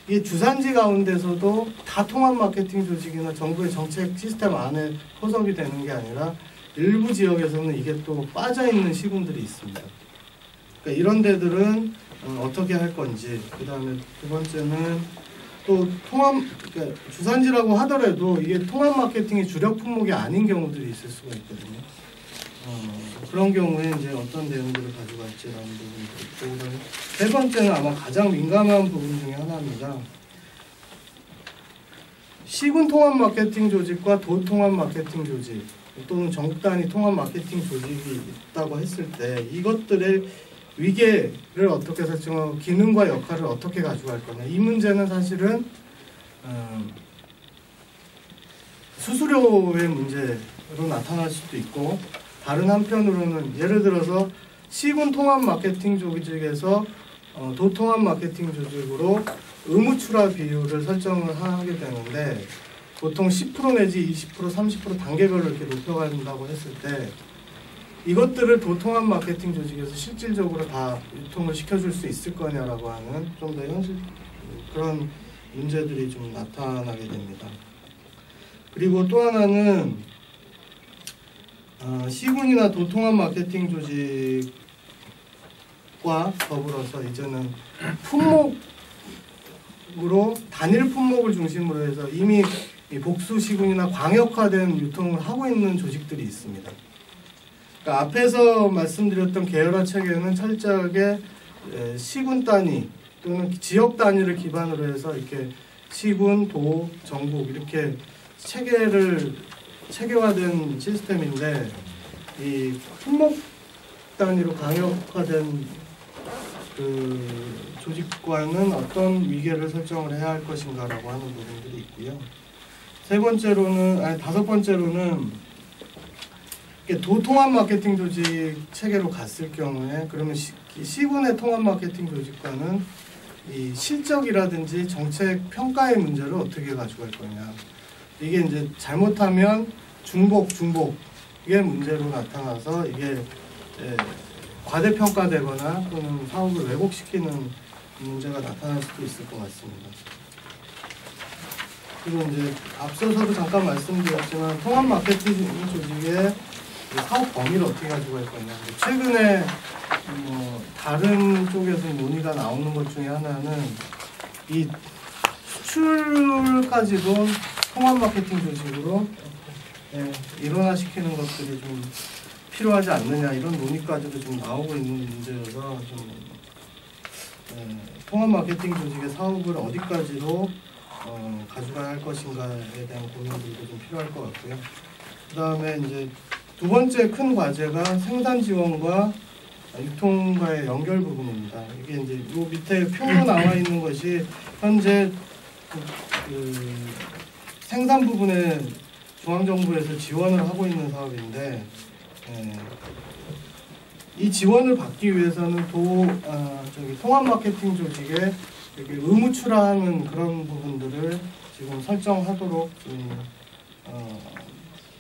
이 주산지 가운데서도 다 통합 마케팅 조직이나 정부의 정책 시스템 안에 포섭이 되는 게 아니라 일부 지역에서는 이게 또 빠져 있는 시군들이 있습니다. 그러니까 이런 데들은 어떻게 할 건지, 그 다음에 두 번째는 또 그러니까 주산지라고 하더라도 이게 통합 마케팅의 주력 품목이 아닌 경우들이 있을 수가 있거든요. 그런 경우에 이제 어떤 대응들을 가져갈지라는 부분이 있고, 그다음에 세 번째는 아마 가장 민감한 부분 중에 하나입니다. 시군 통합 마케팅 조직과 도 통합 마케팅 조직 또는 전국 단위 통합 마케팅 조직이 있다고 했을 때 이것들의 위계를 어떻게 설정하고 기능과 역할을 어떻게 가져갈 거냐, 이 문제는 사실은 수수료의 문제로 나타날 수도 있고, 다른 한편으로는 예를 들어서 시군 통합 마케팅 조직에서 도 통합 마케팅 조직으로 의무 출하 비율을 설정을 하게 되는데, 보통 10% 내지 20%, 30% 단계별로 이렇게 높여간다고 했을 때 이것들을 도 통합 마케팅 조직에서 실질적으로 다 유통을 시켜줄 수 있을 거냐라고 하는 좀 더 현실 그런 문제들이 좀 나타나게 됩니다. 그리고 또 하나는 시군이나 도 통합 마케팅 조직과 더불어서 이제는 품목으로 단일 품목을 중심으로 해서 이미 이 복수 시군이나 광역화된 유통을 하고 있는 조직들이 있습니다. 그러니까 앞에서 말씀드렸던 계열화 체계는 철저하게 시군 단위 또는 지역 단위를 기반으로 해서 이렇게 시군, 도, 전국 이렇게 체계화된 시스템인데, 이 품목 단위로 강력화된 그 조직과는 어떤 위계를 설정을 해야 할 것인가라고 하는 부분들이 있고요. 다섯 번째로는 도통합 마케팅 조직 체계로 갔을 경우에, 그러면 시군의 통합 마케팅 조직과는 이 실적이라든지 정책 평가의 문제를 어떻게 가져갈 거냐. 이게 이제 잘못하면 중복의 문제로 나타나서 이게 과대평가되거나 또는 사업을 왜곡시키는 문제가 나타날 수도 있을 것 같습니다. 그리고 이제 앞서서도 잠깐 말씀드렸지만 통합 마케팅 조직의 사업 범위를 어떻게 가지고 갈 거냐. 최근에 다른 쪽에서 논의가 나오는 것 중에 하나는 이 수출까지도 통합 마케팅 조직으로 일원화시키는 것들이 좀 필요하지 않느냐, 이런 논의까지도 좀 나오고 있는 문제여서 좀 통합 마케팅 조직의 사업을 어디까지로 가져가야 할 것인가에 대한 고민들도 좀 필요할 것 같고요. 그 다음에 이제 두 번째 큰 과제가 생산 지원과 유통과의 연결 부분입니다. 이게 이제 요 밑에 표로 나와 있는 것이 현재 그 생산 부분에 중앙정부에서 지원을 하고 있는 사업인데, 이 지원을 받기 위해서는 통합 마케팅 조직에 이렇게 의무출하하는 그런 부분들을 지금 설정하도록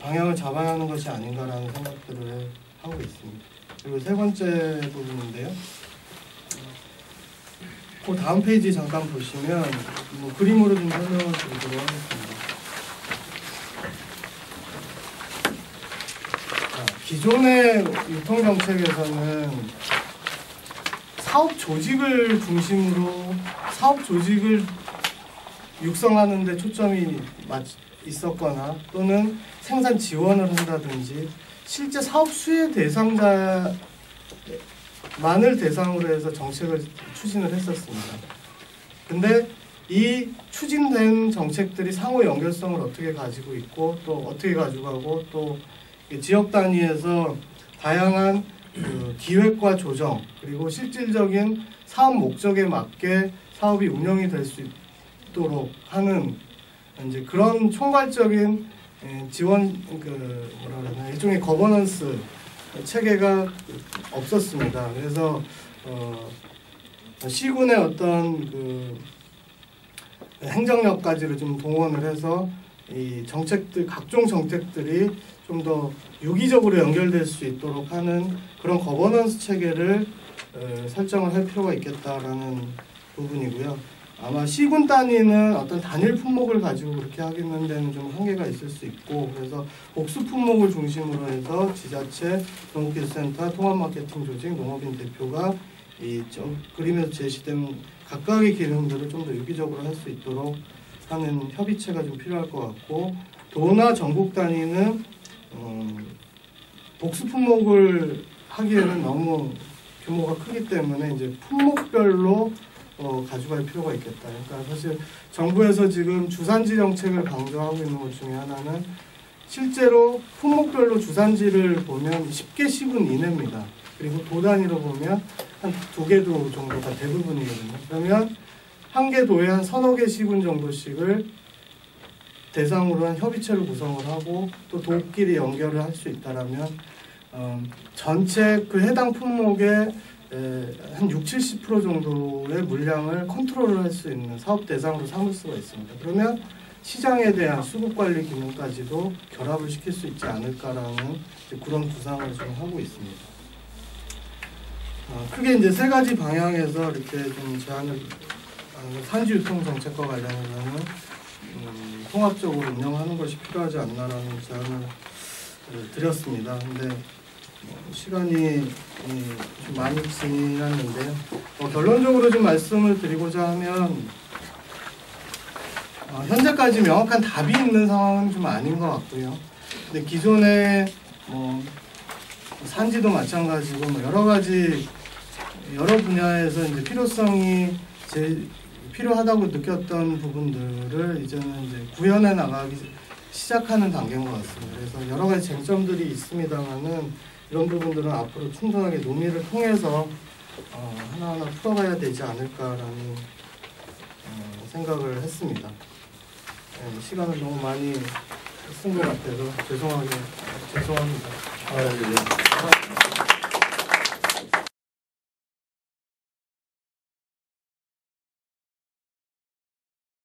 방향을 잡아야 하는 것이 아닌가라는 생각들을 하고 있습니다. 그리고 세 번째 부분인데요. 그 다음 페이지 잠깐 보시면 그림으로 좀 설명을 드리도록 하겠습니다. 기존의 유통정책에서는 사업 조직을 중심으로 사업 조직을 육성하는 데 초점이 있었거나 또는 생산 지원을 한다든지 실제 사업 수혜 대상자만을 대상으로 해서 정책을 추진을 했었습니다. 근데 이 추진된 정책들이 상호 연결성을 어떻게 가지고 있고 또 어떻게 가져가고 또 지역 단위에서 다양한 그 기획과 조정 그리고 실질적인 사업 목적에 맞게 사업이 운영이 될 수 있도록 하는 이제 그런 총괄적인 지원 일종의 거버넌스 체계가 없었습니다. 그래서 시군의 어떤 그 행정력까지를 좀 동원을 해서 이 정책들 각종 정책들이 좀 더 유기적으로 연결될 수 있도록 하는 그런 거버넌스 체계를 설정을 할 필요가 있겠다라는 부분이고요. 아마 시군 단위는 어떤 단일 품목을 가지고 그렇게 하겠는 데는 좀 한계가 있을 수 있고, 그래서 복수 품목을 중심으로 해서 지자체, 농업기술센터, 통합마케팅 조직, 농업인 대표가 이 그림에서 제시된 각각의 기능들을 좀 더 유기적으로 할 수 있도록 하는 협의체가 좀 필요할 것 같고, 도나 전국 단위는 복수 품목을 하기에는 너무 규모가 크기 때문에 이제 품목별로 가져갈 필요가 있겠다. 그러니까 사실 정부에서 지금 주산지 정책을 강조하고 있는 것 중에 하나는 실제로 품목별로 주산지를 보면 10개 시군 이내입니다. 그리고 도 단위로 보면 한 2개 도 정도가 대부분이거든요. 그러면 한 개 도에 한 서너 개 시군 정도씩을 대상으로 한 협의체를 구성을 하고 또 도끼리 연결을 할 수 있다라면 전체 그 해당 품목의 한 60-70% 정도의 물량을 컨트롤을 할 수 있는 사업 대상으로 삼을 수가 있습니다. 그러면 시장에 대한 수급 관리 기능까지도 결합을 시킬 수 있지 않을까라는 그런 구상을 좀 하고 있습니다. 크게 이제 세 가지 방향에서 이렇게 좀 제안을 산지 유통 정책과 관련해서는 통합적으로 운영하는 것이 필요하지 않나라는 제안을 드렸습니다. 근데 시간이 좀 많이 지났는데요. 결론적으로 좀 말씀을 드리고자 하면 현재까지 명확한 답이 있는 상황은 좀 아닌 것 같고요. 근데 기존의 뭐 산지도 마찬가지고 뭐 여러 가지 여러 분야에서 이제 필요성이 필요하다고 느꼈던 부분들을 이제는 이제 구현해 나가기 시작하는 단계인 것 같습니다. 그래서 여러 가지 쟁점들이 있습니다만은 이런 부분들은 앞으로 충분하게 논의를 통해서 하나하나 풀어가야 되지 않을까라는 생각을 했습니다. 네, 시간을 너무 많이 쓴 것 같아서 죄송합니다.
아, 네.